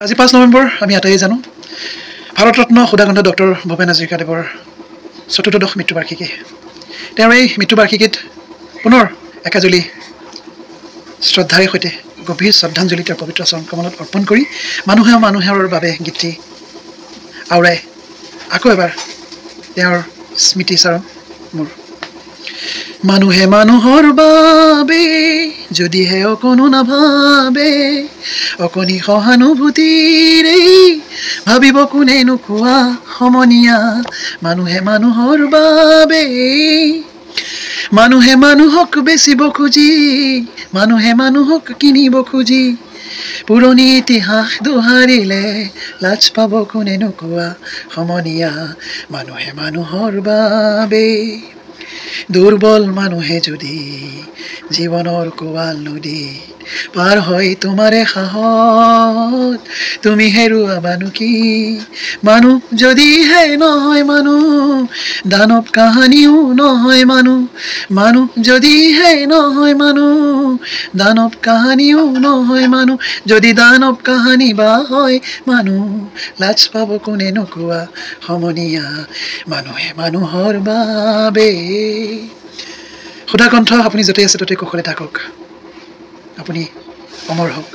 আজি 5 নৱেম্বৰ আমি আটাইয়ে জানো ভাৰতৰত্ন সুধাকণ্ঠ ডক্টৰ ভূপেন হাজৰিকাদেৱৰ চতুৰ্দশ মৃত্যুবাৰ্ষিকী তেওঁৰ এই মৃত্যুবাৰ্ষিকীত পুনৰ একাজলি শ্ৰদ্ধাৰে সৈতে গভীৰ শ্ৰদ্ধাঞ্জলি তেওঁৰ পবিত্ৰ চৰণ কমলত অৰ্পণ কৰি মানুহৰ বাবে গীতটি আওৰাই আকৌ এবাৰ তেওঁৰ স্মৃতি চাৰণ মোৰ মানুহে মানুহৰ বাবে যদিহে অকণো নাভাবে অকণি সহানুভূতিৰে ভাবিব কোনে নোকোৱা সমনীয়া মানুহে মানুহৰ বাবে মানুহে মানুহক বেচিব খুজি মানুহে মানুহক কিনিব খুজি পুৰণি ইতিহাস দোহাৰিলে লাজ পাব কোনে নোকোৱা সমনীয়া মানুহে মানুহৰ বাবে দুৰ্বল মানুহে যদি জীৱনৰ কোৱাল নদীত পাৰ হয় তোমাৰে সাহত তুমি হেৰুৱাবানো কি মানুহ যদিহে নহয় মানুহ দানৱ কাহানিও নহয় মানুহ যদিহে নহয় মানুহ দানৱ কাহানিও নহয় মানুহ যদি দানৱ কাহানি বা হয় মানুহ লাজ পাব কোনে নোকোৱা সমনীয়া মানুহে মানুহৰ বাবে সুধাকণ্ঠ আপুনি য'তে আছে ত'তে কুশলে থাকক আপুনি অমৰ হওক